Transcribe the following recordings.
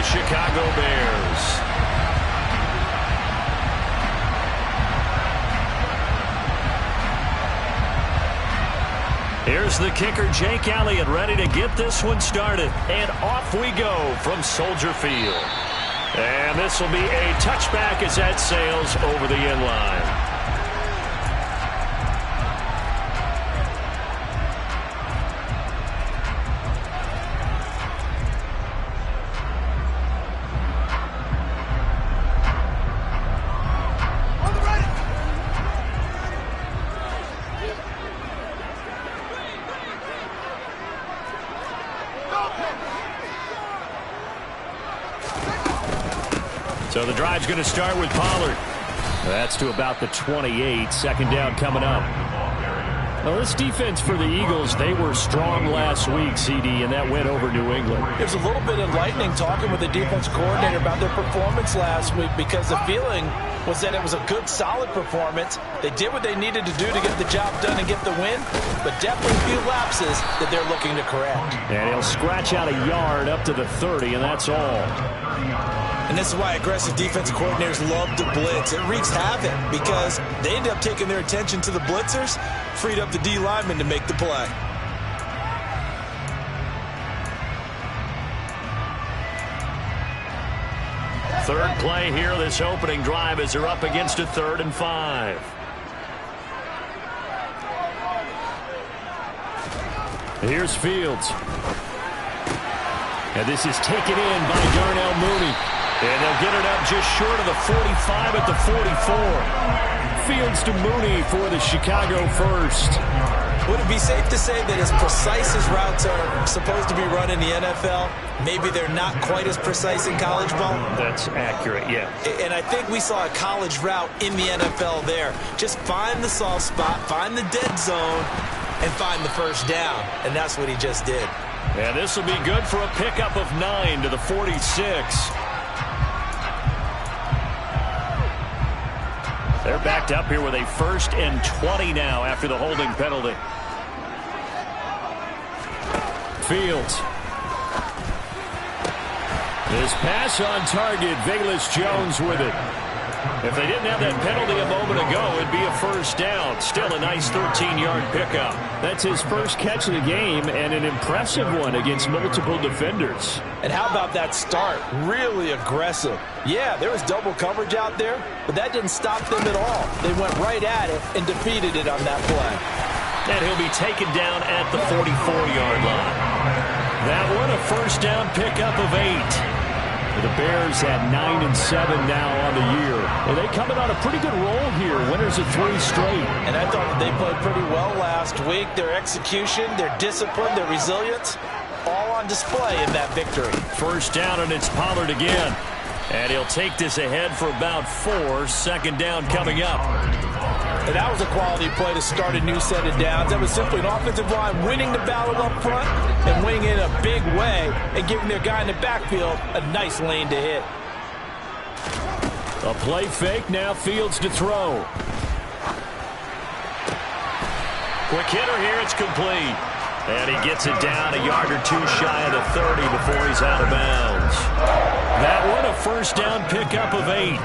Chicago Bears. Here's the kicker, Jake Elliott, ready to get this one started. And off we go from Soldier Field. And this will be a touchback as that sails over the end line. So the drive's going to start with Pollard. That's to about the 28. Second down coming up. Now this defense for the Eagles, they were strong last week, CD, and that went over New England. It was a little bit enlightening talking with the defense coordinator about their performance last week, because the feeling was that it was a good, solid performance. They did what they needed to do to get the job done and get the win, but definitely a few lapses that they're looking to correct. And he'll scratch out a yard up to the 30, and that's all. And this is why aggressive defensive coordinators love to blitz. It wreaks havoc because they end up taking their attention to the blitzers, freed up the D lineman to make the play. Third play here, this opening drive, as they're up against a 3rd and 5. Here's Fields. And this is taken in by Darnell Mooney. And they'll get it up just short of the 45 at the 44. Fields to Mooney for the Chicago first. Would it be safe to say that as precise as routes are supposed to be run in the NFL, maybe they're not quite as precise in college ball? That's accurate, yeah. And I think we saw a college route in the NFL there. Just find the soft spot, find the dead zone, and find the first down. And that's what he just did. And this will be good for a pickup of 9 to the 46. They're backed up here with a 1st and 20 now after the holding penalty. Fields. His pass on target. Velus Jones with it. If they didn't have that penalty a moment ago, it'd be a first down. Still a nice 13-yard pickup. That's his first catch of the game, and an impressive one against multiple defenders. And how about that start? Really aggressive. Yeah, there was double coverage out there, but that didn't stop them at all. They went right at it and defeated it on that play. And he'll be taken down at the 44-yard line. That one, a first down pickup of 8. The Bears at 9 and 7 now on the year. Well, they coming on a pretty good roll here. Winners of 3 straight. And I thought that they played pretty well last week. Their execution, their discipline, their resilience, all on display in that victory. First down, and it's Pollard again. And he'll take this ahead for about 4. Second down coming up. And that was a quality play to start a new set of downs. That was simply an offensive line winning the battle up front and winning it in a big way and giving their guy in the backfield a nice lane to hit. A play fake, now Fields to throw. Quick hitter here, it's complete. And he gets it down a yard or 2 shy of the 30 before he's out of bounds. That one, a first down pickup of 8.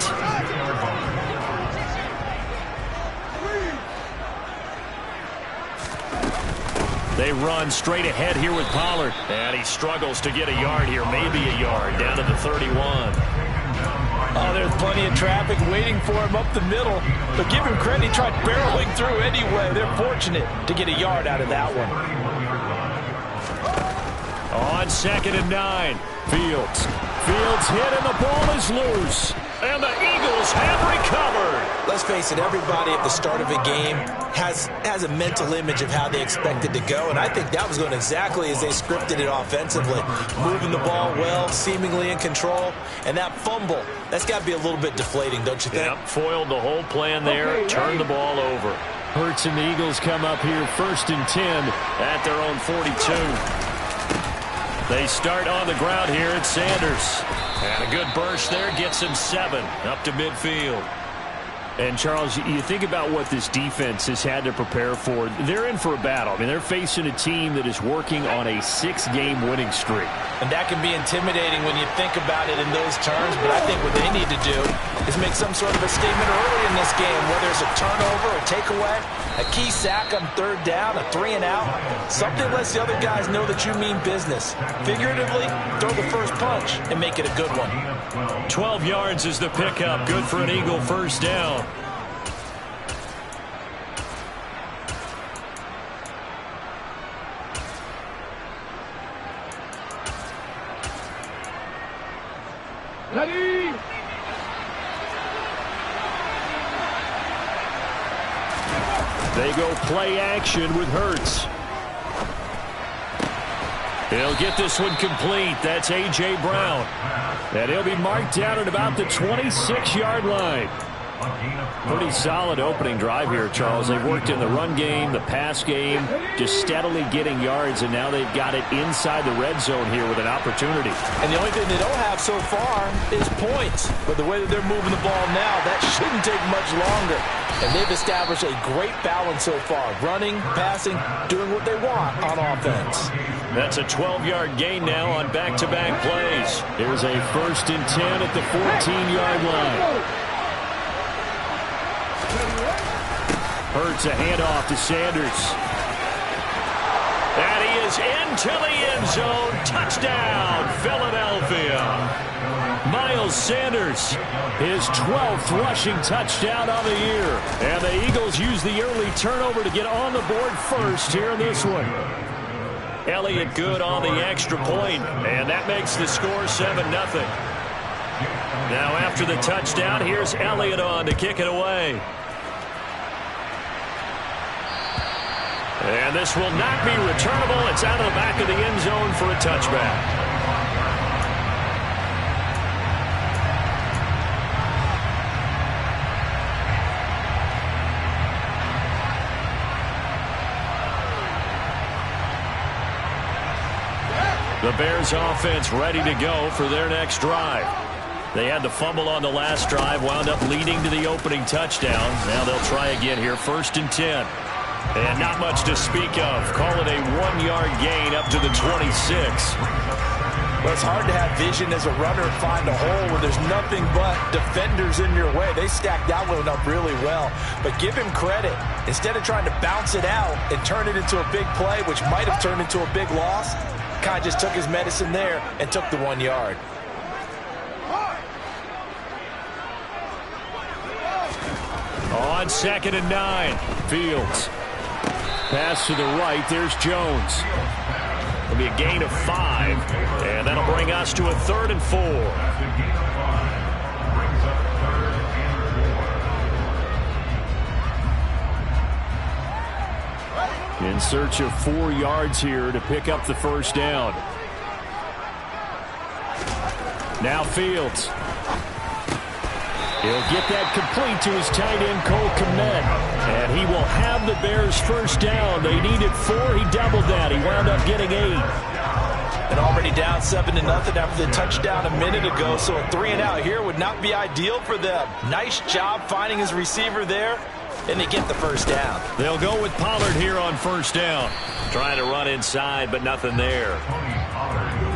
They run straight ahead here with Pollard. And he struggles to get a yard here, maybe a yard, down to the 31. Oh, there's plenty of traffic waiting for him up the middle. But give him credit, he tried barreling through anyway. They're fortunate to get a yard out of that one. On 2nd and 9, Fields. Fields hit and the ball is loose. And the Eagles have recovered. Let's face it, everybody at the start of a game has a mental image of how they expect it to go, and I think that was going exactly as they scripted it offensively. Moving the ball well, seemingly in control, and that fumble, that's got to be a little bit deflating, don't you think? Yep, foiled the whole plan there, turned the ball over. Hurts and the Eagles come up here 1st and 10 at their own 42. They start on the ground here at Sanders. And a good burst there gets him 7 up to midfield. And, Charles, you think about what this defense has had to prepare for. They're in for a battle. I mean, they're facing a team that is working on a 6-game winning streak. And that can be intimidating when you think about it in those terms, but I think what they need to do is make some sort of a statement early in this game, whether it's a turnover, a takeaway, a key sack on third down, a 3 and out. Something lets the other guys know that you mean business. Figuratively, throw the first punch and make it a good one. 12 yards is the pickup. Good for an Eagle first down. Ready. They go play action with Hurts. He'll get this one complete. That's A.J. Brown. And he'll be marked down at about the 26-yard line. Pretty solid opening drive here, Charles. They've worked in the run game, the pass game, just steadily getting yards, and now they've got it inside the red zone here with an opportunity. And the only thing they don't have so far is points. But the way that they're moving the ball now, that shouldn't take much longer. And they've established a great balance so far. Running, passing, doing what they want on offense. That's a 12-yard gain now on back-to-back plays. Here's a 1st and 10 at the 14-yard line. Hurts a handoff to Sanders. And he is into the end zone. Touchdown, Philadelphia. Miles Sanders, his 12th rushing touchdown of the year. And the Eagles use the early turnover to get on the board first here in this one. Elliott good on the extra point, and that makes the score 7-0. Now after the touchdown, here's Elliott on to kick it away. And this will not be returnable. It's out of the back of the end zone for a touchback. The Bears offense ready to go for their next drive. They had the fumble on the last drive, wound up leading to the opening touchdown. Now they'll try again here, 1st and 10. And not much to speak of. Call it a 1-yard gain up to the 26. Well, it's hard to have vision as a runner and find a hole where there's nothing but defenders in your way. They stacked that one up really well. But give him credit. Instead of trying to bounce it out and turn it into a big play, which might have turned into a big loss, kind of just took his medicine there and took the 1 yard. On 2nd and 9, Fields. Pass to the right, there's Jones. It'll be a gain of 5, and that'll bring us to a 3rd and 4. In search of 4 yards here to pick up the first down. Now Fields. He'll get that complete to his tight end, Cole Kmet. And he will have the Bears first down. They needed 4. He doubled that. He wound up getting 8. And already down 7-0 after the touchdown a minute ago. So a 3 and out here would not be ideal for them. Nice job finding his receiver there. And they get the first down. They'll go with Pollard here on first down. Trying to run inside, but nothing there.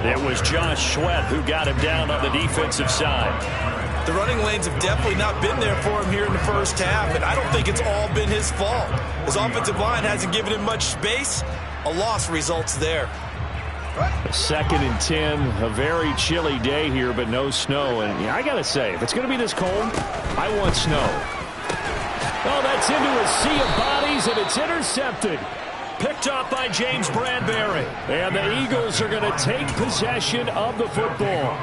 It was Josh Sweat who got him down on the defensive side. The running lanes have definitely not been there for him here in the first half, and I don't think it's all been his fault. His offensive line hasn't given him much space. A loss results there. 2nd and 10, a very chilly day here, but no snow. And I got to say, if it's going to be this cold, I want snow. Oh, that's into a sea of bodies, and it's intercepted. Picked up by James Bradbury. And the Eagles are going to take possession of the football.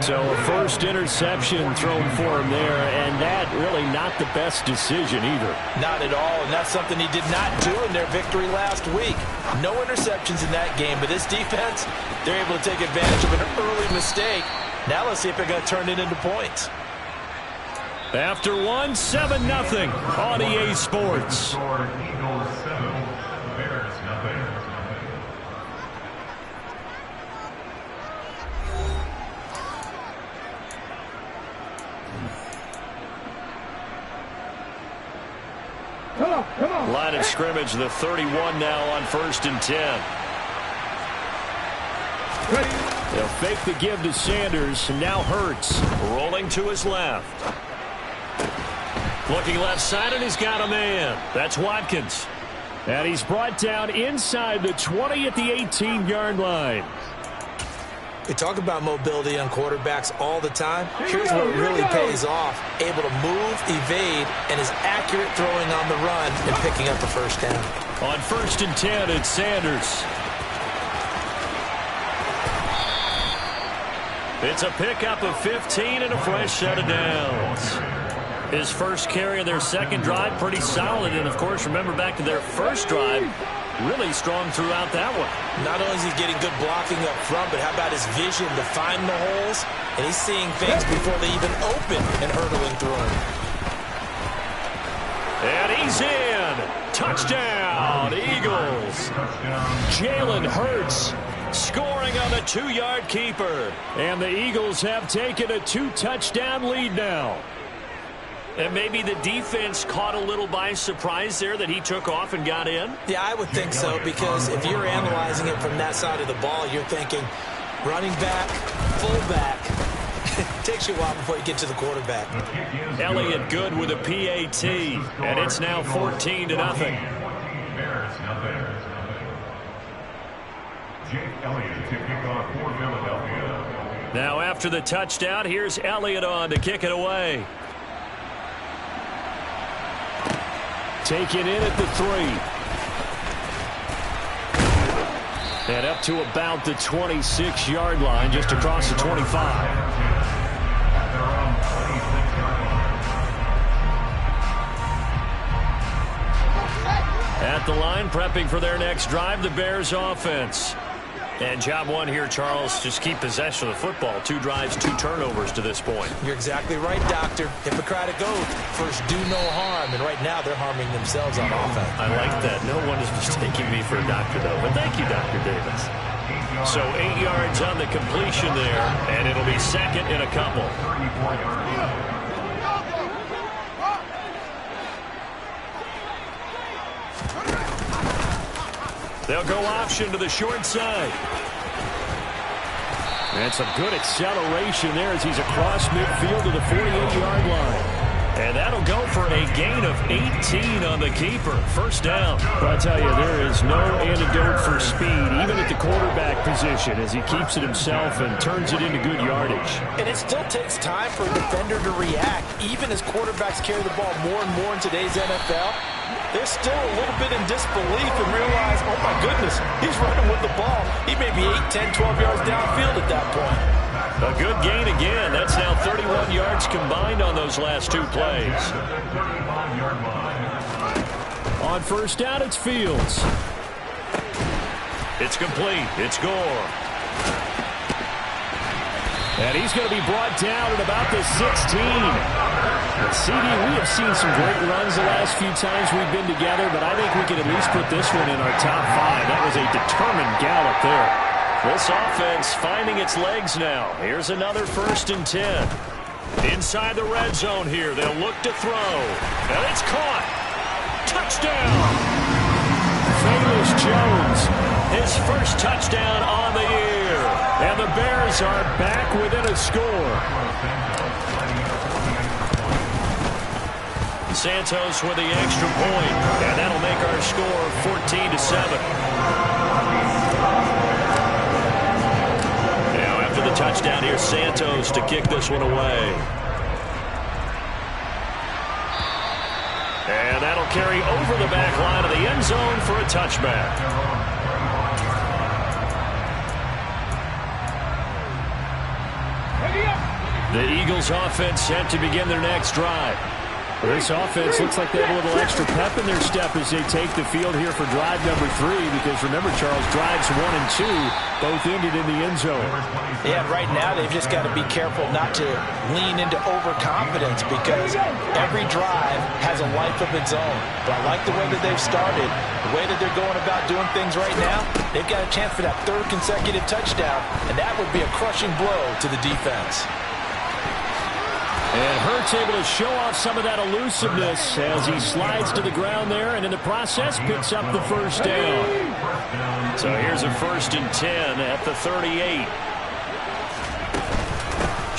So a first interception thrown for him there, and that really not the best decision either. Not at all, and that's something he did not do in their victory last week. No interceptions in that game, but this defense, they're able to take advantage of an early mistake. Now let's see if they're going to turn it into points. After 1, 7-0 on EA Sports. Line of scrimmage, the 31 now on 1st and 10. Ready. They'll fake the give to Sanders, and now Hurts rolling to his left. Looking left side, and he's got a man. That's Watkins. And he's brought down inside the 20 at the 18-yard line. We talk about mobility on quarterbacks all the time. Here's what really pays off. Able to move, evade, and is accurate throwing on the run and picking up the first down. On 1st and 10, it's Sanders. It's a pickup of 15 and a fresh set of downs. His first carry of their second drive, pretty solid. And, of course, remember back to their first drive, really strong throughout that one. Not only is he getting good blocking up front, but how about his vision to find the holes? And he's seeing things before they even open and hurdling through them. And he's in. Touchdown, Eagles. Jalen Hurts scoring on the 2-yard keeper. And the Eagles have taken a 2-touchdown lead now. And maybe the defense caught a little by surprise there that he took off and got in? Yeah, I would think so, because if you're analyzing it from that side of the ball, you're thinking running back, fullback. It takes you a while before you get to the quarterback. Elliott good with a PAT, and it's now 14-0. Now after the touchdown, here's Elliott on to kick it away. Taken in at the 3. And up to about the 26-yard line, just across the 25. At the line, prepping for their next drive, the Bears offense. And job one here, Charles, just keep possession of the football. 2 drives, 2 turnovers to this point. You're exactly right, Doctor. Hippocratic oath. First, do no harm. And right now, they're harming themselves on offense. I like that. No one is mistaking me for a doctor, though. But thank you, Dr. Davis. So 8 yards on the completion there, and it'll be second and a couple. They'll go option to the short side. That's a good acceleration there as he's across midfield to the 48-yard line. And that'll go for a gain of 18 on the keeper. First down. Well, I tell you, there is no antidote for speed, even at the quarterback position, as he keeps it himself and turns it into good yardage. And it still takes time for a defender to react, even as quarterbacks carry the ball more and more in today's NFL. They're still a little bit in disbelief and realize, oh, my goodness, he's running with the ball. He may be 8, 10, 12 yards downfield at that point. A good gain again. That's now 31 yards combined on those last 2 plays. On first down, it's Fields. It's complete. It's Gore. And he's going to be brought down at about the 16. CD, we have seen some great runs the last few times we've been together, but I think we can at least put this one in our top 5. That was a determined gallop there. This offense finding its legs now. Here's another 1st and 10. Inside the red zone here. They'll look to throw. And it's caught. Touchdown. Velus Jones, his first touchdown on the year. And the Bears are back within a score. Santos with the extra point, and that'll make our score 14-7. Now after the touchdown, here's Santos to kick this one away. And that'll carry over the back line of the end zone for a touchback. The Eagles offense set to begin their next drive. This offense looks like they have a little extra pep in their step as they take the field here for drive number 3, because remember, Charles, drives 1 and 2 both ended in the end zone. Yeah, right now they've just got to be careful not to lean into overconfidence, because every drive has a life of its own. But I like the way that they've started, the way that they're going about doing things right now. They've got a chance for that 3rd consecutive touchdown, and that would be a crushing blow to the defense. And Hurts able to show off some of that elusiveness as he slides to the ground there, and in the process picks up the first down. So here's a 1st and 10 at the 38.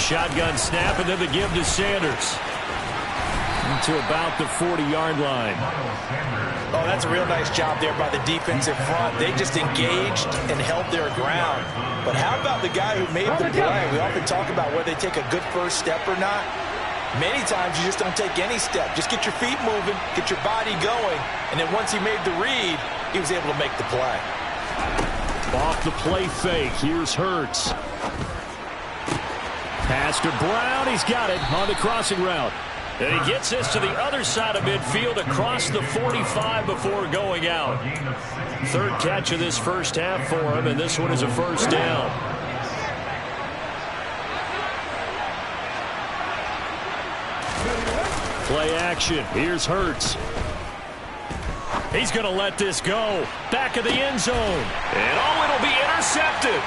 Shotgun snap, and then the give to Sanders. To about the 40-yard line. Oh, that's a real nice job there by the defensive front. They just engaged and held their ground. But how about the guy who made the play? We often talk about whether they take a good first step or not. Many times you just don't take any step. Just get your feet moving, get your body going, and then once he made the read, he was able to make the play. Off the play fake, here's Hurts. Pass to Brown, he's got it on the crossing route. And he gets this to the other side of midfield across the 45 before going out. Third catch of this first half for him, and this one is a first down. Play action. Here's Hurts. He's going to let this go. Back of the end zone. And oh, it'll be intercepted.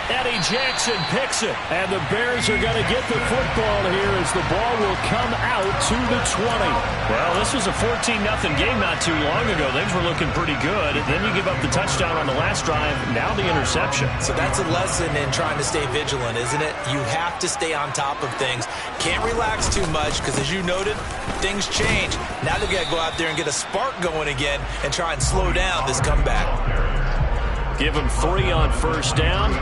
Eddie Jackson picks it, and the Bears are going to get the football here as the ball will come out to the 20. Well, this was a 14-0 game not too long ago. Things were looking pretty good. Then you give up the touchdown on the last drive. Now the interception. So that's a lesson in trying to stay vigilant, isn't it? You have to stay on top of things. Can't relax too much because, as you noted, things change. Now they've got to go out there and get a spark going again and try and slow down this comeback. Give him 3 on first down.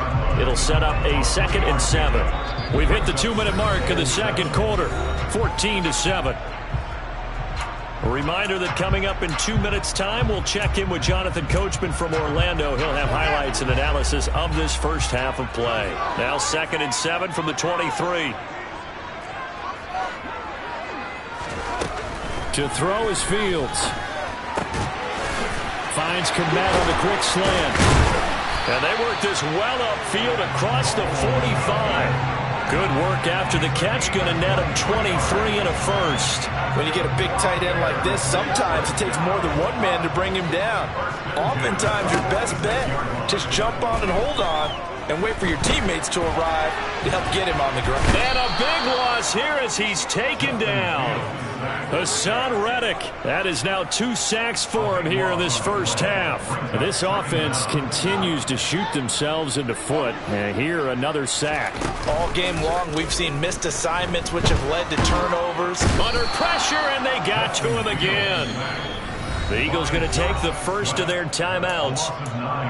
It'll set up a 2nd and 7. We've hit the 2-minute mark of the second quarter. 14-7. A reminder that coming up in 2 minutes' time, we'll check in with Jonathan Coachman from Orlando. He'll have highlights and analysis of this first half of play. Now 2nd and 7 from the 23. To throw is Fields. Finds Kmet on the quick slant. And they work this well upfield across the 45. Good work after the catch. Going to net him 23 and a first. When you get a big tight end like this, sometimes it takes more than one man to bring him down. Oftentimes, your best bet, just jump on and hold on and wait for your teammates to arrive to help get him on the ground. And a big loss here as he's taken down. Hassan Reddick. That is now 2 sacks for him here in this first half. This offense continues to shoot themselves in the foot. And here another sack. All game long, we've seen missed assignments which have led to turnovers. Under pressure, and they got to him again. The Eagles going to take the first of their timeouts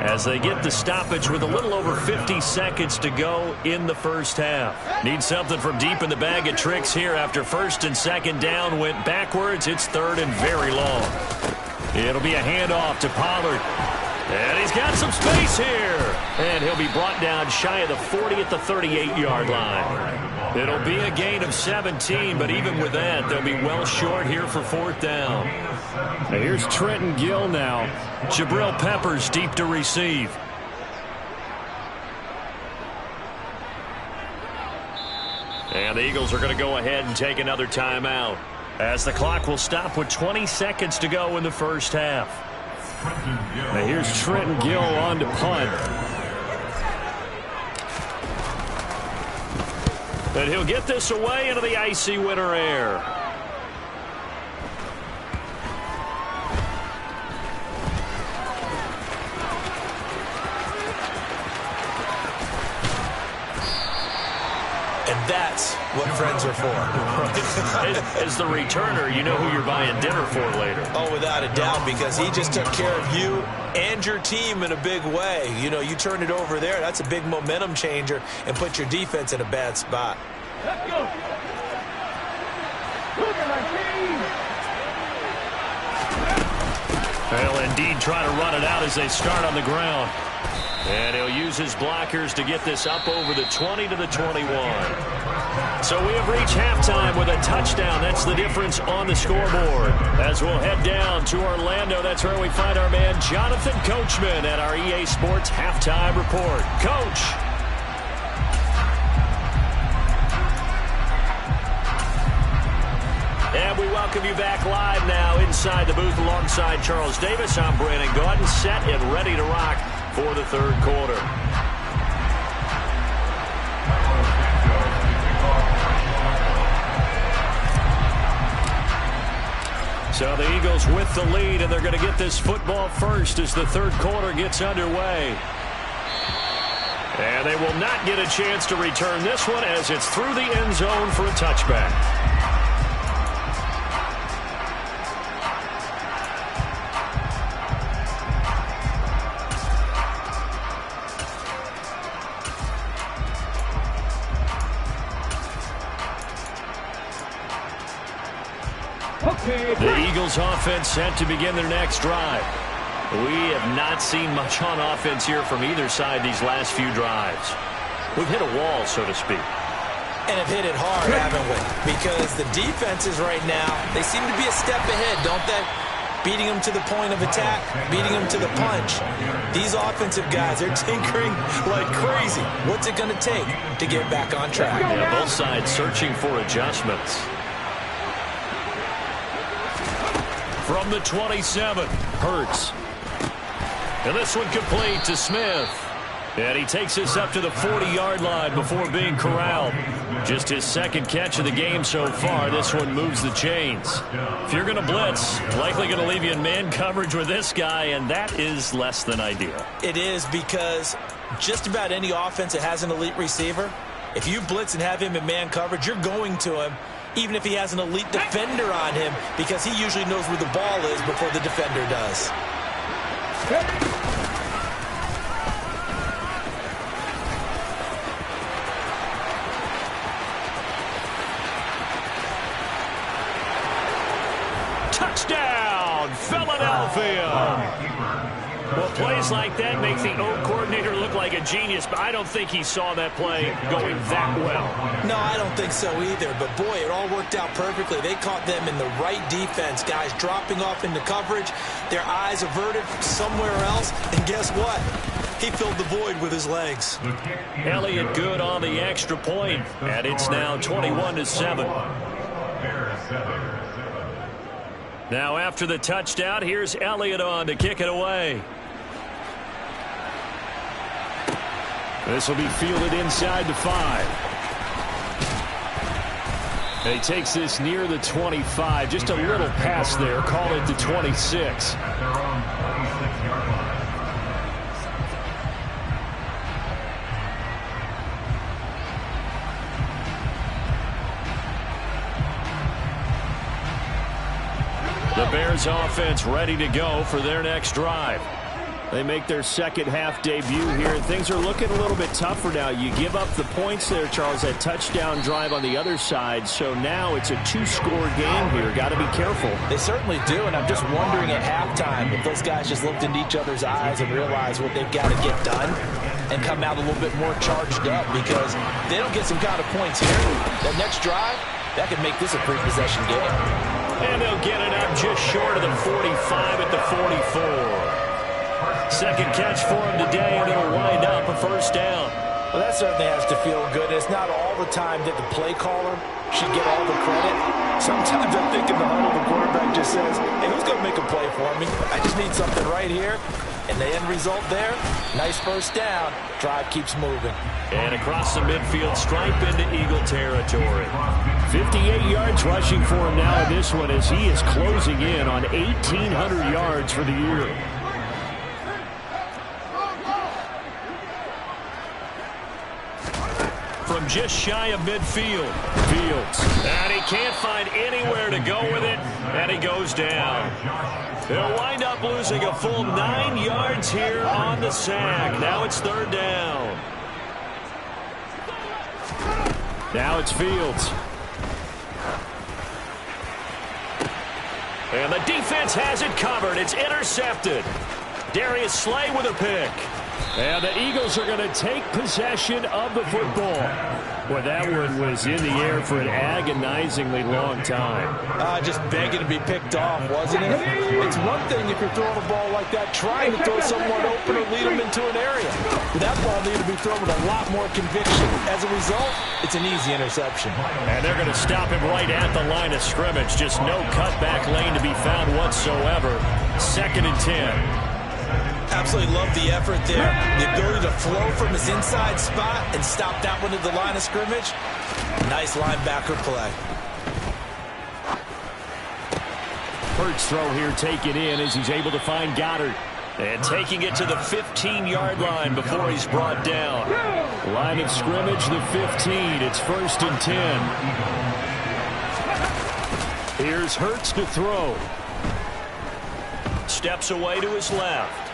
as they get the stoppage with a little over 50 seconds to go in the first half. Need something from deep in the bag of tricks here after 1st and 2nd down went backwards. It's 3rd and very long. It'll be a handoff to Pollard. And he's got some space here. And he'll be brought down shy of the 40 at the 38-yard line. It'll be a gain of 17, but even with that, they'll be well short here for 4th down. Now here's Trenton Gill now. Jabril Peppers deep to receive. And the Eagles are going to go ahead and take another timeout as the clock will stop with 20 seconds to go in the first half. Now here's Trenton Gill on to punt. And he'll get this away into the icy winter air. And that's what friends are for. As the returner, you know who you're buying dinner for later. Oh, without a doubt, because he just took care of you and your team in a big way. You know, you turn it over there, that's a big momentum changer and put your defense in a bad spot. Let's go. Look at my team. They'll indeed try to run it out as they start on the ground. And he'll use his blockers to get this up over the 20 to the 21. So we have reached halftime with a touchdown. That's the difference on the scoreboard. As we'll head down to Orlando, that's where we find our man Jonathan Coachman at our EA Sports Halftime Report. Coach. And we welcome you back live now inside the booth alongside Charles Davis. I'm Brandon Gaudin, set and ready to rock for the third quarter. So the Eagles with the lead, and they're going to get this football first as the third quarter gets underway. And they will not get a chance to return this one as it's through the end zone for a touchback. The Eagles offense set to begin their next drive. We have not seen much on offense here from either side these last few drives. We've hit a wall, so to speak. And have hit it hard, haven't we? Because the defenses right now, they seem to be a step ahead, don't they? Beating them to the point of attack, beating them to the punch. These offensive guys, they're tinkering like crazy. What's it going to take to get back on track? Yeah, both sides searching for adjustments. From the 27, Hurts. And this one complete to Smith. And he takes us up to the 40-yard line before being corralled. Just his second catch of the game so far. This one moves the chains. If you're going to blitz, likely going to leave you in man coverage with this guy, and that is less than ideal. It is, because just about any offense that has an elite receiver, if you blitz and have him in man coverage, you're going to him, even if he has an elite defender on him, because he usually knows where the ball is before the defender does. Touchdown, Philadelphia! Well, plays like that make the O coordinator look like a genius, but I don't think he saw that play going that well. No, I don't think so either, but boy, it all worked out perfectly. They caught them in the right defense, guys dropping off into coverage, their eyes averted somewhere else, and guess what? He filled the void with his legs. Elliott good on the extra point, and it's now 21-7. Now after the touchdown, here's Elliott on to kick it away. This will be fielded inside the 5. He takes this near the 25. Just a little pass there. Call it the 26. The Bears offense ready to go for their next drive. They make their second half debut here, and things are looking a little bit tougher now. You give up the points there, Charles, that touchdown drive on the other side. So now it's a 2-score game here. Got to be careful. They certainly do, and I'm just wondering at halftime if those guys just looked into each other's eyes and realized what they've got to get done and come out a little bit more charged up, because they don't get some kind of points here. That next drive, that could make this a three-possession game. And they'll get it up just short of the 45 at the 44. Second catch for him today, and it'll wind up a first down. Well, that certainly has to feel good. It's not all the time that the play caller should get all the credit. Sometimes I think in the huddle, the quarterback just says, hey, who's going to make a play for me? I just need something right here. And the end result there, nice first down. Drive keeps moving. And across the midfield stripe into Eagle territory. 58 yards rushing for him now in this one, as he is closing in on 1,800 yards for the year. From just shy of midfield, Fields. And he can't find anywhere to go with it, and he goes down. They'll wind up losing a full 9 yards here on the sack. Now it's third down. Now it's Fields. And the defense has it covered. It's intercepted. Darius Slay with a pick. And the Eagles are going to take possession of the football. Well, that one was in the air for an agonizingly long time. Just begging to be picked off, wasn't it? It's one thing if you're throwing a ball like that, trying to throw someone open or lead them into an area. But that ball needed to be thrown with a lot more conviction. As a result, it's an easy interception. And they're going to stop him right at the line of scrimmage. Just no cutback lane to be found whatsoever. 2nd and 10. Absolutely love the effort there. The ability to flow from his inside spot and stop that one at the line of scrimmage. Nice linebacker play. Hurts throw here taken in as he's able to find Goddard. And taking it to the 15-yard line before he's brought down. Line of scrimmage, the 15. It's 1st and 10. Here's Hurts to throw. Steps away to his left.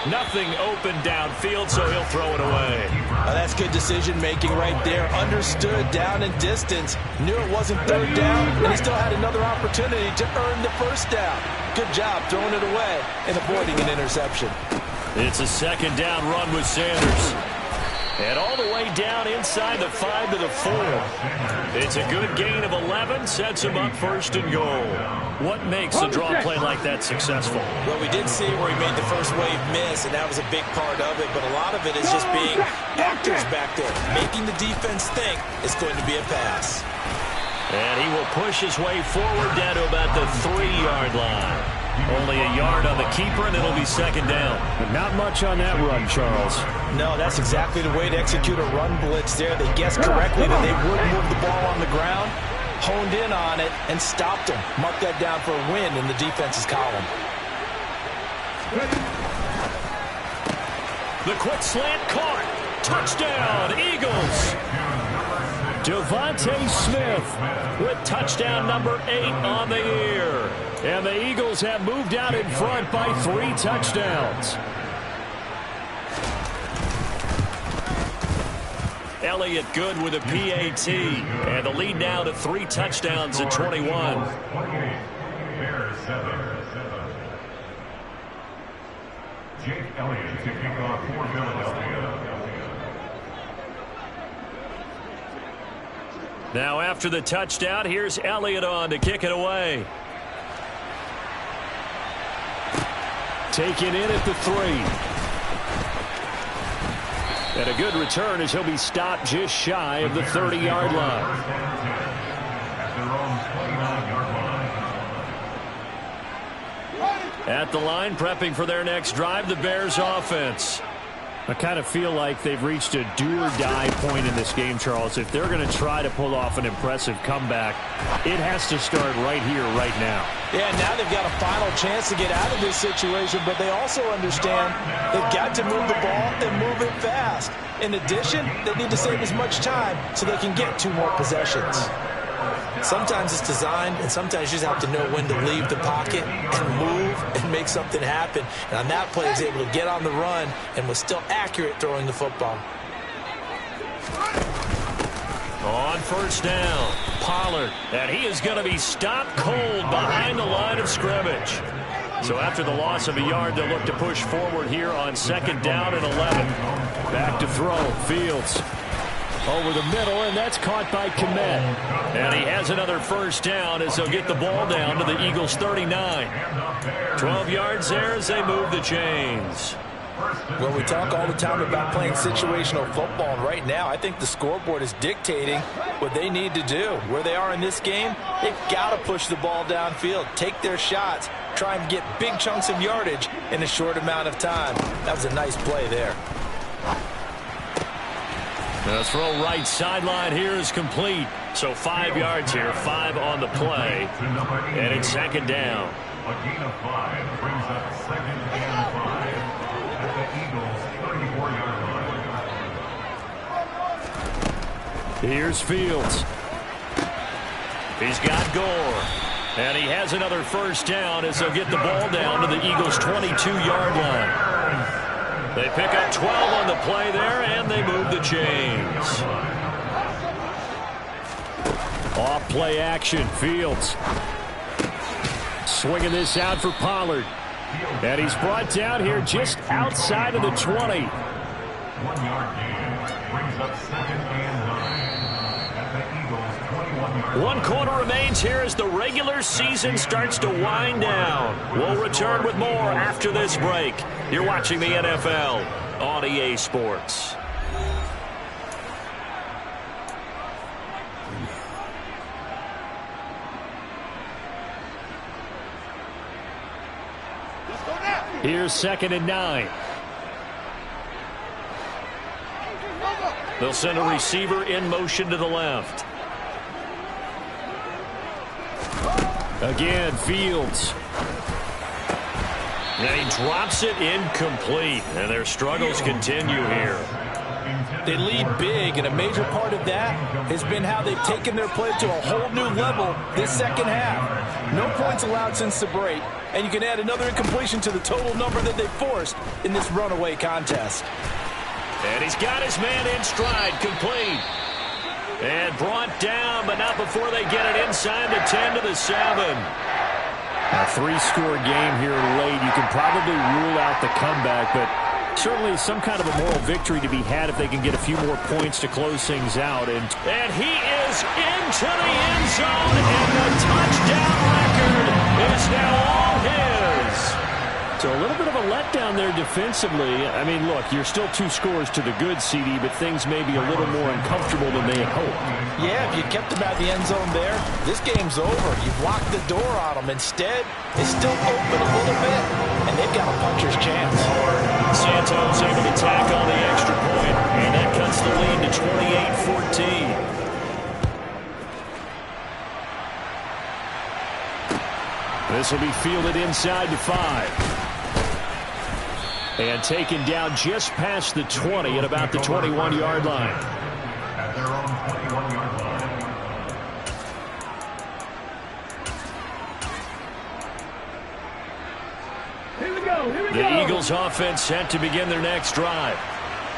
Nothing open downfield, so he'll throw it away. That's good decision-making right there. Understood down and distance. Knew it wasn't 3rd down, and he still had another opportunity to earn the 1st down. Good job throwing it away and avoiding an interception. It's a 2nd down run with Sanders. And all the way down inside the 5 to the 4. It's a good gain of 11, sets him up 1st and goal. What makes a draw play like that successful? Well, we did see where he made the first wave miss, and that was a big part of it. But a lot of it is just being actors back there, making the defense think it's going to be a pass. And he will push his way forward down to about the 3-yard line. Only a yard on the keeper, and it'll be 2nd down. But not much on that run, Charles. No, that's exactly the way to execute a run blitz there. They guessed correctly that they would move the ball on the ground, honed in on it, and stopped him. Mark that down for a win in the defense's column. The quick slant caught. Touchdown, Eagles. Devontae Smith with touchdown number 8 on the year. And the Eagles have moved out in front by 3 touchdowns. Elliott good with a PAT. And the lead now to 3 touchdowns at 21. Jake Elliott to kick off for Philadelphia. Now after the touchdown, here's Elliott on to kick it away. Taken in at the 3. And a good return as he'll be stopped just shy of the 30-yard line. At the line, prepping for their next drive, the Bears offense. I kind of feel like they've reached a do-or-die point in this game, Charles. If they're going to try to pull off an impressive comeback, it has to start right here, right now. Yeah, now they've got a final chance to get out of this situation, but they also understand they've got to move the ball and move it fast. In addition, they need to save as much time so they can get 2 more possessions. Sometimes it's designed, and sometimes you just have to know when to leave the pocket and move and make something happen. And on that play, he was able to get on the run and was still accurate throwing the football. On 1st down, Pollard. And he is going to be stopped cold behind the line of scrimmage. So after the loss of a yard, they'll look to push forward here on 2nd down and 11. Back to throw, Fields. Over the middle, and that's caught by Kmet. And he has another 1st down as they'll get the ball down to the Eagles' 39. 12 yards there as they move the chains. Well, we talk all the time about playing situational football, and right now I think the scoreboard is dictating what they need to do. Where they are in this game, they've got to push the ball downfield, take their shots, try and get big chunks of yardage in a short amount of time. That was a nice play there. The throw right sideline here is complete. So 5 yards here, 5 on the play. And it's 2nd down. A gain of 5 brings up 2nd and 5 at the Eagles' 34-yard line. Here's Fields. He's got Gore. And he has another 1st down as they'll get the ball down to the Eagles' 22-yard line. They pick up 12 on the play there, and they move the chains. Off play action, Fields. Swinging this out for Pollard. And he's brought down here just outside of the 20. 1 yard gain brings up 2nd and 9 at the Eagles' 21-yard line. 1 quarter remains here as the regular season starts to wind down. We'll return with more after this break. You're watching the NFL on EA Sports. Here's 2nd and 9. They'll send a receiver in motion to the left. Again, Fields. And he drops it incomplete. And their struggles continue here. They lead big, and a major part of that has been how they've taken their play to a whole new level this second half. No points allowed since the break, and you can add another incompletion to the total number that they forced in this runaway contest. And he's got his man in stride, complete. And brought down, but not before they get it inside the 10 to the 7. A three-score game here late. You can probably rule out the comeback, but certainly some kind of a moral victory to be had if they can get a few more points to close things out. And he is into the end zone, and the touchdown record is now all his. So a little bit of a letdown there defensively. I mean, look, you're still 2 scores to the good, CD, but things may be a little more uncomfortable than they had hoped. Yeah, if you kept them out of the end zone there, this game's over. You've locked the door on them. Instead, it's still open a little bit, and they've got a puncher's chance. Santos able to tack on the extra point, and that cuts the lead to 28-14. This will be fielded inside the 5. And taken down just past the 20 at about the 21-yard line. At their own 21-yard line. Here we go. The Eagles offense set to begin their next drive.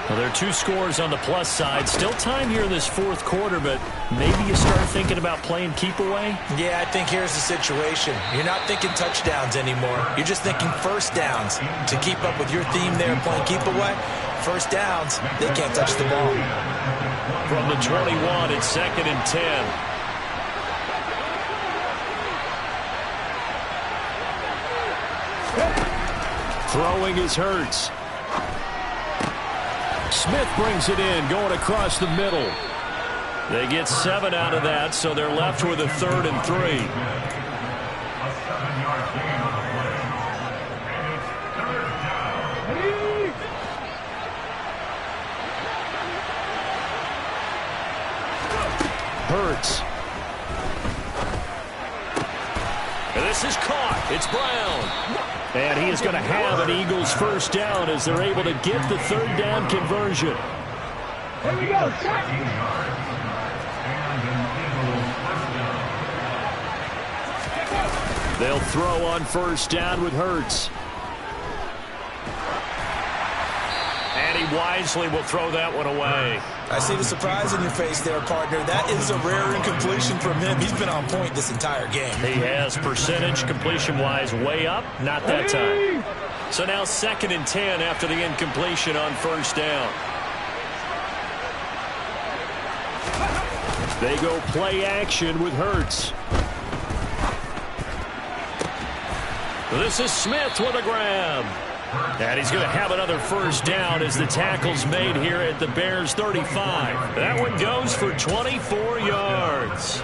Well, there are 2 scores on the plus side. Still time here in this fourth quarter, but maybe you start thinking about playing keep away? Yeah, I think here's the situation. You're not thinking touchdowns anymore. You're just thinking first downs. To keep up with your theme there, playing keep away, first downs, they can't touch the ball. From the 21, it's 2nd and 10. Throwing is Hurts. Smith brings it in, going across the middle. They get 7 out of that, so they're left with a 3rd and 3. A 7-yard gain on the play. And it's 3rd down. Hurts. And this is caught. It's Brown. And he is going to have an Eagles first down as they're able to get the 3rd down conversion. Here we go. 15 yards. And an Eagles first down. They'll throw on first down with Hurts. And he wisely will throw that one away. I see the surprise in your face there, partner. That is a rare incompletion from him. He's been on point this entire game. He has percentage completion-wise way up. Not that time. So now 2nd and 10 after the incompletion on first down. They go play action with Hurts. This is Smith with a grab. And he's going to have another first down as the tackle's made here at the Bears 35. That one goes for 24 yards.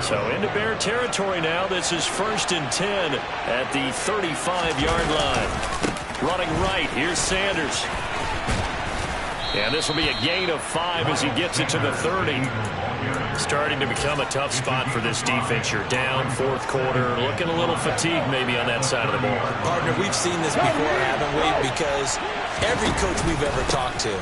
So into Bear territory now. This is 1st and 10 at the 35-yard line. Running right, here's Sanders. And this will be a gain of 5 as he gets it to the 30. Starting to become a tough spot for this defense. You're down, fourth quarter, looking a little fatigued maybe on that side of the ball. Partner, we've seen this before, haven't we? Because every coach we've ever talked to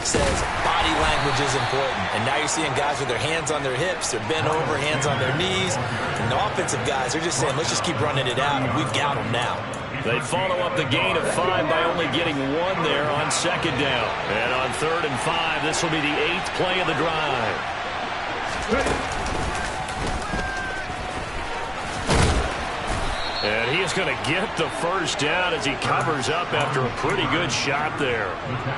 says body language is important. And now you're seeing guys with their hands on their hips, they're bent over, hands on their knees. And the offensive guys are just saying, let's just keep running it out, and we've got them now. They follow up the gain of 5 by only getting 1 there on 2nd down. And on 3rd and 5, this will be the 8th play of the drive. And he is going to get the first down as he covers up after a pretty good shot there.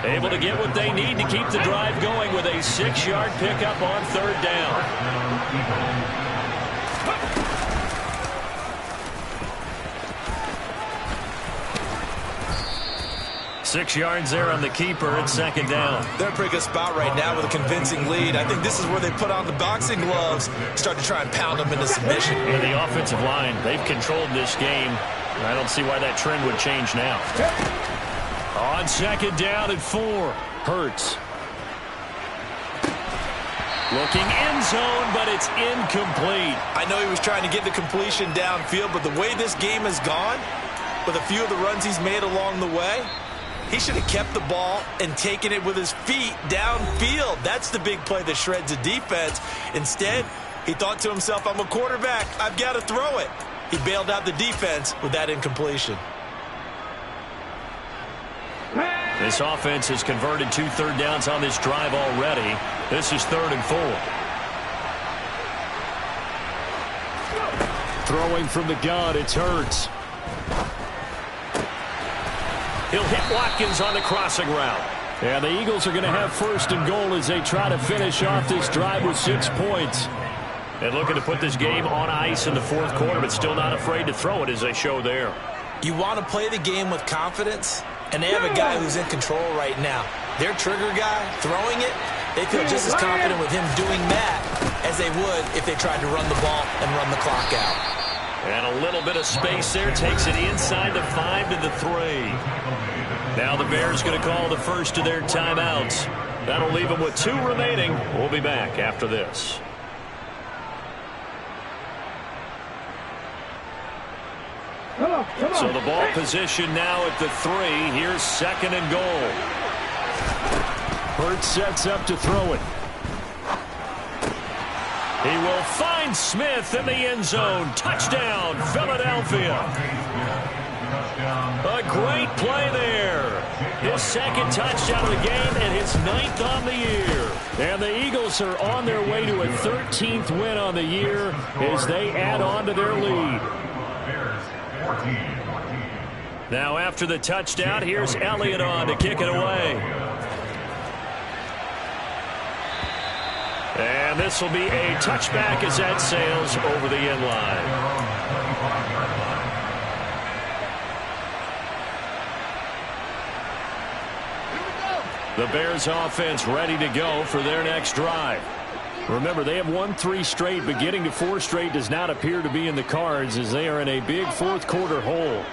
Able to get what they need to keep the drive going with a 6-yard pickup on 3rd down. 6 yards there on the keeper at 2nd down. They're in a pretty good spot right now with a convincing lead. I think this is where they put on the boxing gloves, start to try and pound them into submission. And the offensive line, they've controlled this game. I don't see why that trend would change now. On 2nd down at 4, Hurts. Looking end zone, but it's incomplete. I know he was trying to get the completion downfield, but the way this game has gone, with a few of the runs he's made along the way. He should have kept the ball and taken it with his feet downfield. That's the big play that shreds a defense. Instead, he thought to himself, I'm a quarterback. I've got to throw it. He bailed out the defense with that incompletion. This offense has converted 2 third downs on this drive already. This is 3rd and 4. Throwing from the gun, it's Hurts. He'll hit Watkins on the crossing route. And the Eagles are going to have 1st and goal as they try to finish off this drive with 6 points. And looking to put this game on ice in the 4th quarter, but still not afraid to throw it as they show there. You want to play the game with confidence, and they have a guy who's in control right now. Their trigger guy throwing it, they feel just as confident with him doing that as they would if they tried to run the ball and run the clock out. And a little bit of space there takes it inside the 5 to the 3. Now the Bears going to call the first of their timeouts. That'll leave them with 2 remaining. We'll be back after this. So the ball position now at the 3. Here's 2nd and goal. Hurts sets up to throw it. He will find Smith in the end zone. Touchdown, Philadelphia. A great play there. His 2nd touchdown of the game and his 9th on the year. And the Eagles are on their way to a 13th win on the year as they add on to their lead. Now after the touchdown, here's Elliott on to kick it away. And this will be a touchback as that sails over the end line. The Bears offense ready to go for their next drive. Remember, they have won 3 straight, but getting to 4 straight does not appear to be in the cards as they are in a big 4th quarter hole.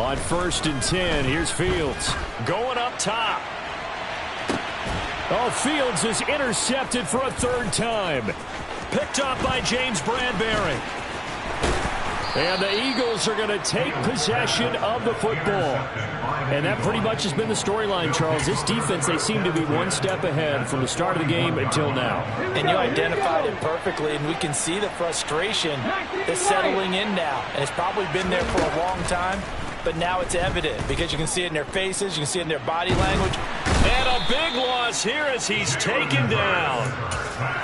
On 1st and 10, here's Fields. Going up top. Oh, Fields is intercepted for a 3rd time. Picked up by James Bradbury. And the Eagles are going to take possession of the football. And that pretty much has been the storyline, Charles. This defense, they seem to be 1 step ahead from the start of the game until now. And you identified it perfectly, and we can see the frustration that's settling in now. And it's probably been there for a long time, but now it's evident because you can see it in their faces, you can see it in their body language. And a big loss here as he's taken down.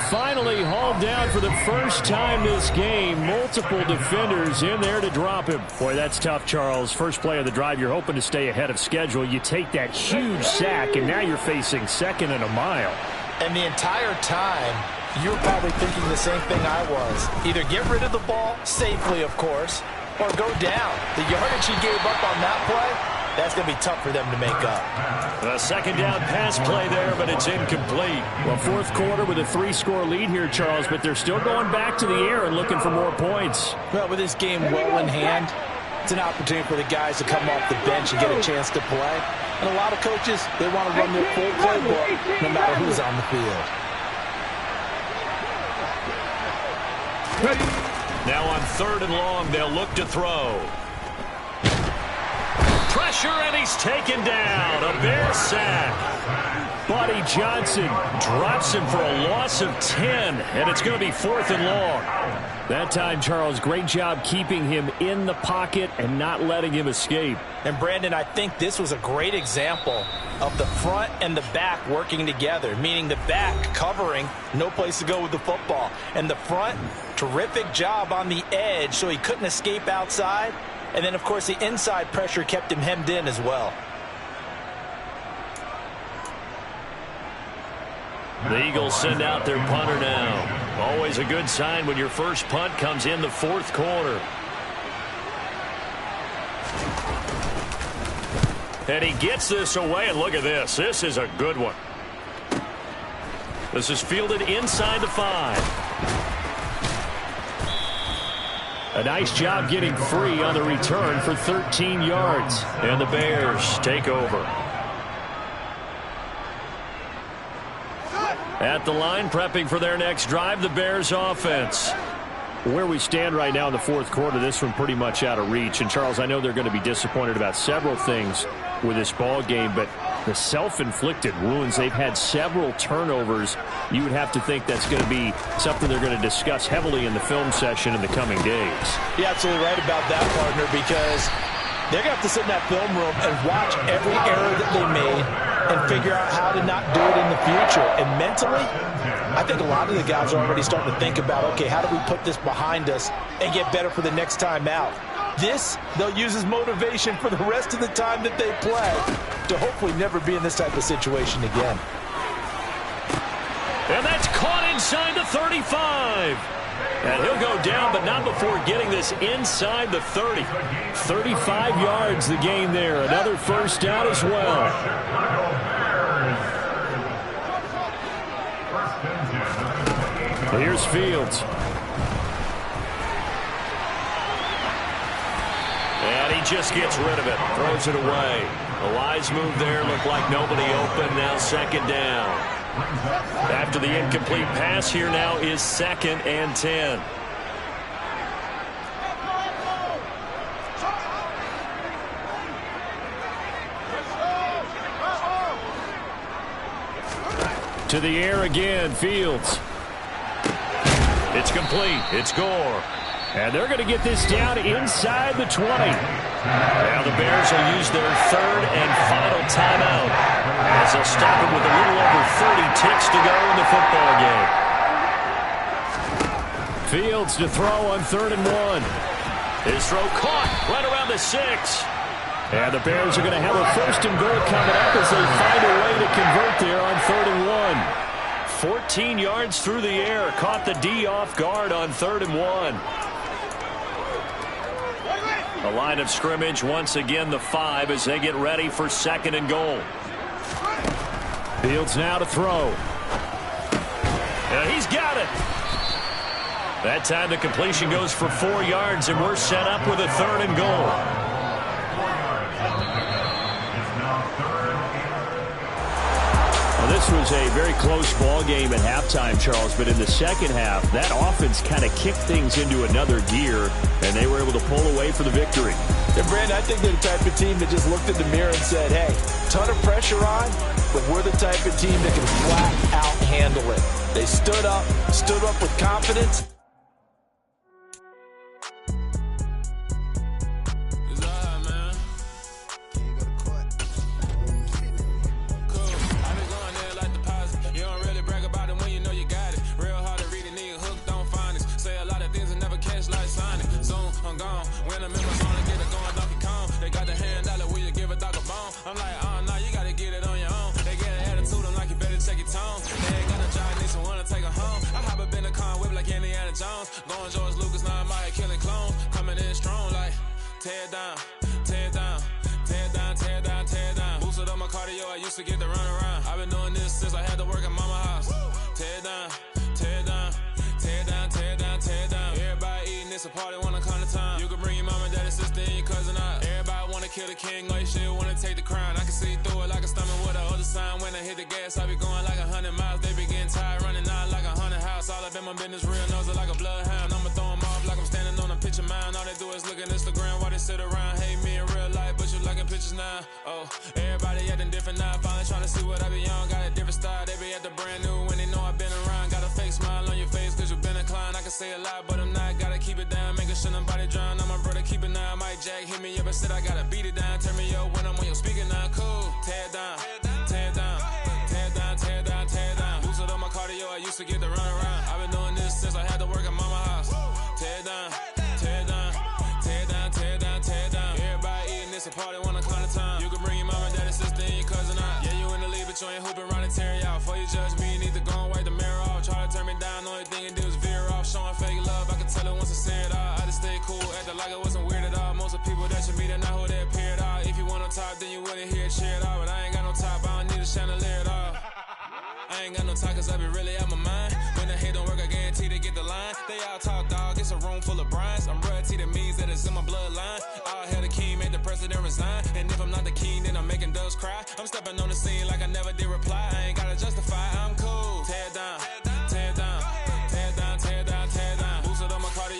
Finally hauled down for the first time this game. Multiple defenders in there to drop him. Boy, that's tough, Charles. First play of the drive, you're hoping to stay ahead of schedule. You take that huge sack, and now you're facing 2nd and a mile. And the entire time, you were probably thinking the same thing I was. Either get rid of the ball, safely, of course, or go down. The yardage he gave up on that play, that's going to be tough for them to make up. A 2nd down pass play there, but it's incomplete. Well, 4th quarter with a 3-score lead here, Charles, but they're still going back to the air and looking for more points. Well, with this game well in hand, it's an opportunity for the guys to come off the bench and get a chance to play. And a lot of coaches, they want to run their full playbook no matter who's on the field. Now on 3rd and long, they'll look to throw. Pressure, and he's taken down. A Bear sack. Buddy Johnson drops him for a loss of 10, and it's going to be 4th and long. That time, Charles, great job keeping him in the pocket and not letting him escape. And, Brandon, I think this was a great example of the front and the back working together, meaning the back covering, no place to go with the football. And the front, terrific job on the edge so he couldn't escape outside. And then, of course, the inside pressure kept him hemmed in as well. The Eagles send out their punter now. Always a good sign when your first punt comes in the 4th quarter. And he gets this away, and look at this. This is a good one. This is fielded inside the 5. A nice job getting free on the return for 13 yards. And the Bears take over. At the line, prepping for their next drive, the Bears offense. Where we stand right now in the fourth quarter, this one pretty much out of reach. And, Charles, I know they're going to be disappointed about several things with this ball game, but the self-inflicted wounds, they've had several turnovers. You would have to think that's going to be something they're going to discuss heavily in the film session in the coming days. You're absolutely right about that, partner, because they're going to have to sit in that film room and watch every error that they made and figure out how to not do it in the future. And mentally, I think a lot of the guys are already starting to think about, okay, how do we put this behind us and get better for the next time out? This, they'll use as motivation for the rest of the time that they play to hopefully never be in this type of situation again. And that's caught inside the 35. And he'll go down, but not before getting this inside the 30. 35 yards the gain there. Another first down as well. Here's Fields. And he just gets rid of it. Throws it away. A wise move there. Looked like nobody open. Now second down. After the incomplete pass, here now is 2nd and 10. To the air again, Fields. It's complete. It's Gore. And they're going to get this down inside the 20. Now the Bears will use their 3rd and final timeout as they'll stop it with a little over 30 ticks to go in the football game. Fields to throw on 3rd and 1. His throw caught right around the 6. And the Bears are going to have a 1st and goal coming up as they find a way to convert there on 3rd and 1. 14 yards through the air. Caught the D off guard on 3rd and 1. The line of scrimmage once again the 5 as they get ready for 2nd and goal. Fields now to throw. And he's got it. That time the completion goes for 4 yards and we're set up with a 3rd and goal. This was a very close ball game at halftime, Charles, but in the second half, that offense kind of kicked things into another gear, and they were able to pull away for the victory. And, Brandon, I think they're the type of team that just looked in the mirror and said, hey, ton of pressure on, but we're the type of team that can flat out handle it. They stood up with confidence. Going George Lucas, now I'm out killing clones. Coming in strong like tear down, tear down, tear down, tear down, tear down. Boosted up my cardio, I used to get to run around. I've been doing this since I had to work at mama house. Tear down, tear down, tear down, tear down, tear down. Everybody eating, it's a party, wanna come to time. You can bring your mama, daddy, sister, and your cousin out. Everybody wanna kill the king, or you shit wanna take the crown. I can see through it like a stomach with a other sign. When I hit the gas, I be going like 100 miles. They be getting tired, running out like 100 house. All up in my business, real nose like a bloodhound. I'ma throw them off like I'm standing on a picture mound. All they do is look at Instagram while they sit around. Hate me in real life, but you liking pictures now. Oh, everybody acting different now. Finally trying to see what I be on. Got a different style, they be at the brand new when they know I've been around. Got a fake smile on your face cause you been inclined. I can say a lot, but I'm not. Gotta keep it down, making sure nobody drown. I'm my brother, keep it now. Mike Jack hit me up and said I gotta beat it down. Turn me up when I'm on your speaker now. Cool, tear down, tear down, tear down, tear down, tear down. Boosted up my cardio, I used to get to run around. I've been doing this since I had to work at mama house. Tear down, tear down, tear down, tear down, tear down. Everybody eating, it's a party, wanna climb the time. You can bring your mama, daddy, sister, and your cousin out. Yeah, you in the league, but you ain't hooping, running, tearing out. Before you judge me, you need to go and wipe the mirror off. Try to turn me down, only thing you do is veer off. Showing fake love, I can tell it once I see it all. I just stay cool, acting like it wasn't weird at all. Most of the people that you meet are not who they appear at all. If you want on top, then you wouldn't hear it cheer at all. But I ain't got no top, I don't need a chandelier at all. I ain't got no talk cause I be really out my mind. When the hate don't work, I guarantee they get the line. They all talk dog, it's a room full of brines. I'm royalty, that means that it's in my bloodline. All hail the king, made the president resign. And if I'm not the king, then I'm making doves cry. I'm stepping on the scene like I never did reply. I ain't gotta justify, I'm cool. Tear down, tear down, tear down, tear down, tear down. Boosted up my cardio,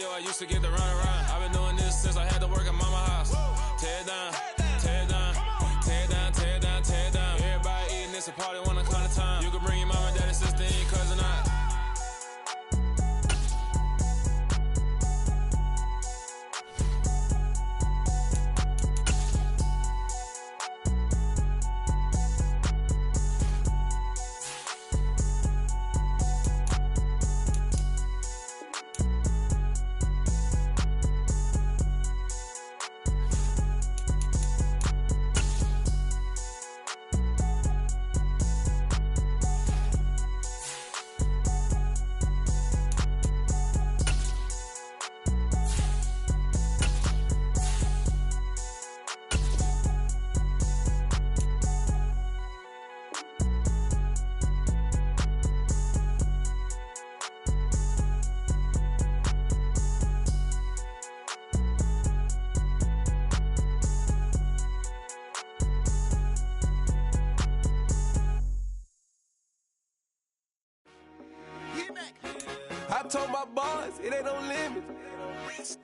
I told my boys, it ain't no limits.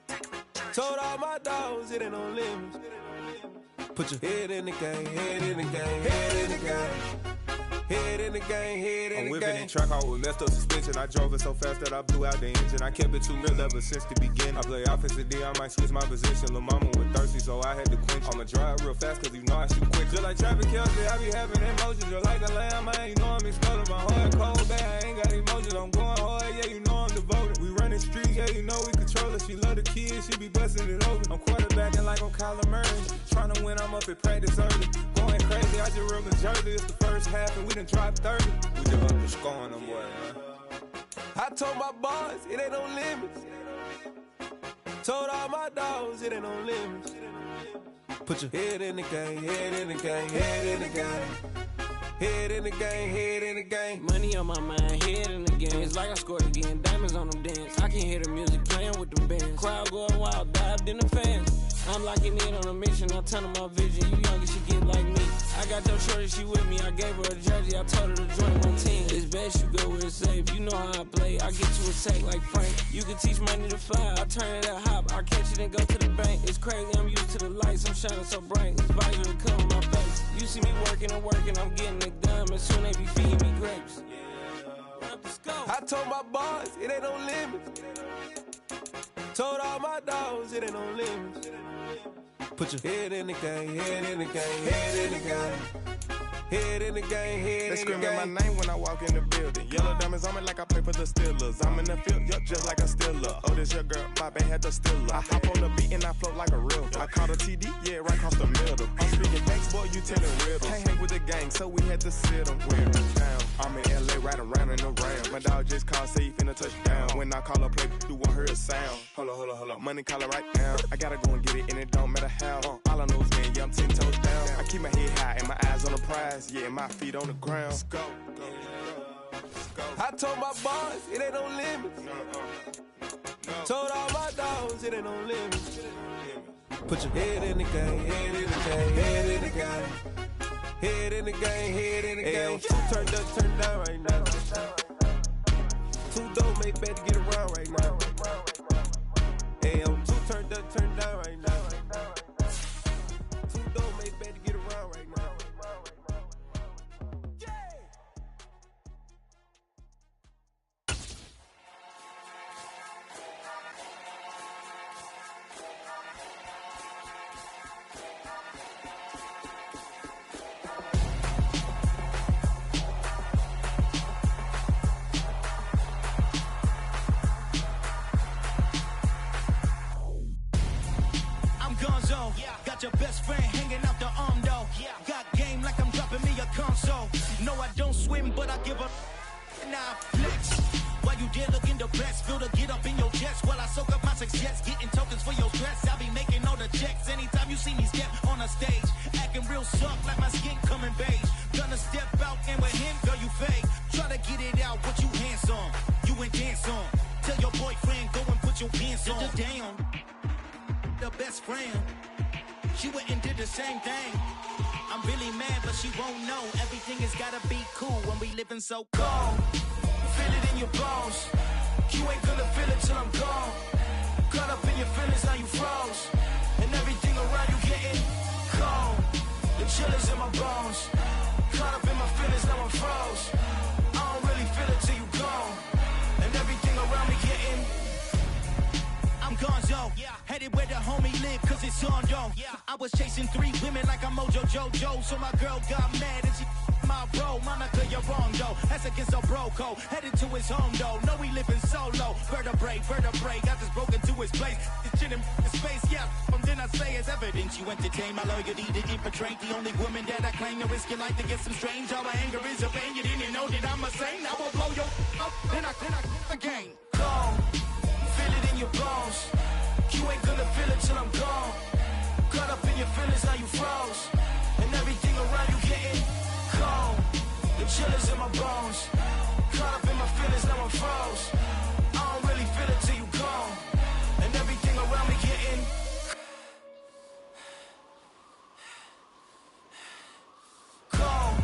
Told all my dogs, it ain't no limits. Put your head in the game, head in the game, head in the game. Head in the game, head in the game. I'm whipping in track hall with messed up suspension. I drove it so fast that I blew out the engine. I kept it too real ever since the beginning. I play offensive D, I might switch my position. Lil' mama was thirsty, so I had to quench. I'ma drive real fast, cause you know I shoot quick. Just like Travis Kelce, I be having emotions. Just like a lamb, man, you know I'm exploding. My heart cold, bad, I ain't got emotions. I'm going hard, yeah, you know I'm devoted. We running streets, yeah, you know we control it. She love the kids, she be busting it open. I'm quarterbacking like I'm Kyler Murray. Tryna win, I'm up at practice early. Going crazy, I just real Jersey. It's the first half, and we done dropped 30. We just up to scoring them, boy, man. I told my boys, it ain't no limits. Told all my dogs, it ain't no limits. Put your head in the game, head in the game, head in the game. Head in the game, head in the game. Money on my mind, head in the game. It's like I scored again, diamonds on them dance. I can hear the music playing with them bands. Crowd going wild, dived in the fans. I'm locking in on a mission, I tell her my vision. You younger, she get like me. I got your shorty, she with me. I gave her a jersey, I told her to join my team. It's best you go where it's safe. You know how I play. I get you a sack like Frank. You can teach money to fly. I turn it up hop. I catch it and go to the bank. It's crazy, I'm used to the lights. I'm shining so bright. This visor to cover my face. You see me working and working. I'm getting it done. And soon they be feeding me grapes. Let's go. I told my boys, it ain't no limits. Told all my dogs, it ain't no limits. Put your head in the game, head in the game, head in the game. Head in the game, head in the game. They screaming my name when I walk in the building. Yellow diamonds on me like I play for the Steelers. I'm in the field, yup, just like a Steeler. Oh, this your girl, my band had the Steeler. I hop on the beat and I float like a river. I caught a TD, yeah, right across the middle. I'm speaking thanks, boy, you telling riddles. Can't hang with the gang, so we had to sit them. Wear them down. I'm in LA, riding around in the round. My dog just called, say he finna touch down. When I call a play, do want her a sound. Hold up. Money calling right now. I gotta go and get it, and it don't matter how. All I know is, man, yeah, I'm 10 toes down. I keep my head high and my eyes on the prize. Yeah, my feet on the ground. Let's go. I told my boys, it ain't no limits. Told all my dogs, it ain't no limits. Put your head in the game, head in the game, head in the game. Head in the game, head in the game. Two turned up, turned down right now. Two dope made bet to get around right now. Hey, I'm two turned up, turned down right now. Two dope made bet to get around right now. Got your best friend hanging out the arm though. Got game like I'm dropping me a console. No, I don't swim, but I give a nah flex. While you there looking depressed, feel the get up in your chest while I soak up my success, getting tokens for your stress. I be making all the checks anytime you see me step on a stage, acting real soft like my skin coming beige. Gonna step out and with him, girl, you fake. Try to get it out, but you handsome. You ain't dance on. Tell your boyfriend go and put your pants on. Down. The best friend. She went and did the same thing. I'm really mad, but she won't know. Everything has gotta be cool when we living so cold. Feel it in your bones. You ain't gonna feel it till I'm gone. Caught up in your feelings, now you froze. And everything around you getting cold. The chillers in my bones. Caught up in my feelings, now I'm froze. I don't really feel it till you gone. And everything around me getting I'm gonzo, headed where the homie live, cause it's on though. I was chasing 3 women like I'm Mojo Jojo, so my girl got mad and she my bro. Monica, you're wrong though, that's against a bro code. Headed to his home though, no we living solo. Vertebrae, got this broken to his place. This shit in space, yeah, from then I say it's evidence. You entertain my loyalty to infiltrate. The only woman that I claim to risk your life to get some strange. All my anger is a pain, you didn't know that I'm a saint. I will blow your up, then I again. Cold. Feel it in your bones. You ain't gonna feel it till I'm gone. Caught up in your feelings, now you froze. And everything around you getting cold. The chillers in my bones. Caught up in my feelings, now I'm froze. I don't really feel it till you gone. And everything around me getting cold.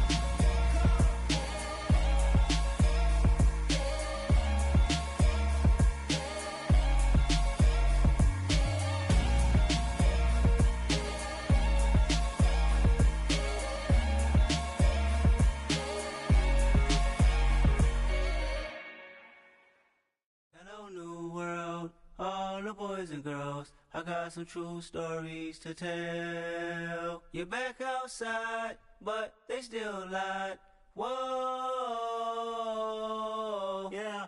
the boys and girls, I got some true stories to tell. You're back outside, but they still lied. Whoa, yeah.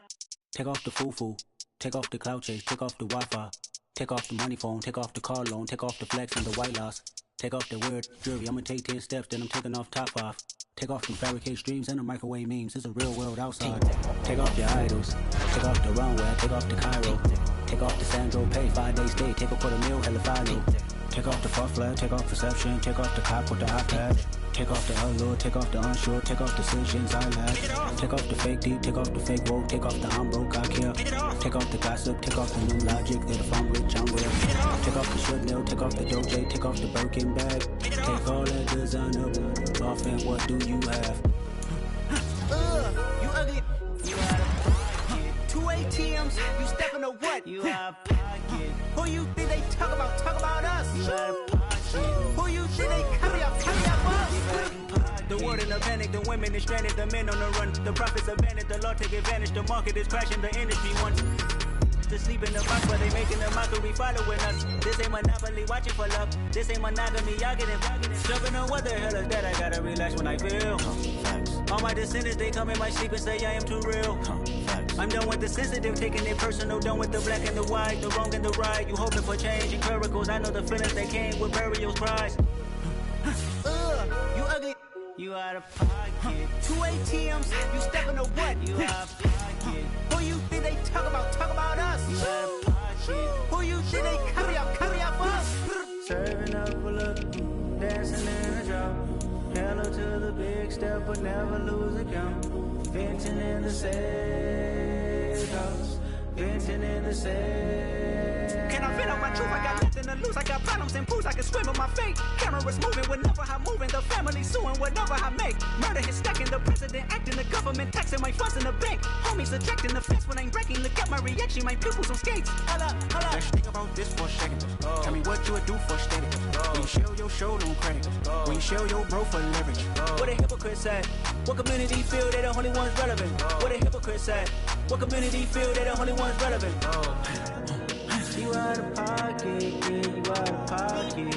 Take off the foo-foo, take off the cloud chase, take off the Wi-Fi, take off the money phone, take off the car loan, take off the flex and the white loss, take off the weird jewelry. I'ma take 10 steps, then I'm taking off top 5. Take off the fabricate streams and the microwave memes. It's a real world outside. Take off your idols, take off the runway, take off the Cairo, take off the Sandro Pay, 5-day stay, take a $250,000, hella final. Take off the fuck flag, take off perception, take off the cop with the iPad. Take off the allure, take off the unsure, take off decisions I lack. Take off the fake deep, take off the fake woke, take off the I'm broke, I care. Take off the gossip, take off the new logic that if I'm rich, I'm real. Take off the Chanel, take off the Doja, take off the Birkin bag. Take all that designer off and what do you have? You ugly. You out of pocket. 2 ATMs, you stepping or what? You out of pocket. Who you think they talk about? Talk about us. You out of pocket. Who you think they carry up us? The world in a panic, the women is stranded, the men on the run. The profits abandoned, the law take advantage, the market is crashing, the industry wants to sleep in the box, but they making a mockery following us. This ain't Monopoly, watching for love. This ain't monogamy, y'all getting jumping on what the hell is that? I gotta relax when I feel. All my descendants, they come in my sleep and say I am too real. I'm done with the sensitive, taking it personal, done with the black and the white, the wrong and the right. You hoping for change and miracles, I know the feelings that came with burial cries. You ugly. You out of pocket. 2 ATMs, you stepping or what? You out of pocket. Who you think they talk about? Talk about us. You out of pocket. Who you think they carry up us? Serving up a look, dancing in a drop. Hello to the big step, but never lose a count. Venting in the safe house. Venting in the safe. Can I feel out my truth? I got nothing to lose. I got problems and pools. I can swim in my fate. Cameras moving whenever I'm moving. The family suing whatever I make. Murder is stacking. The president acting. The government taxing my funds in the bank. Homies ejecting the fence when I'm breaking. Look at my reaction. My pupils on skates. Holla. Let's think about this for a second. Tell me what you would do for status. When you show your show, don't credit. When you show your bro for leverage. What a hypocrite said. What community feel they the only ones relevant? What a hypocrite said. What community feel they the only ones relevant? You out of pocket, yeah, you out of pocket.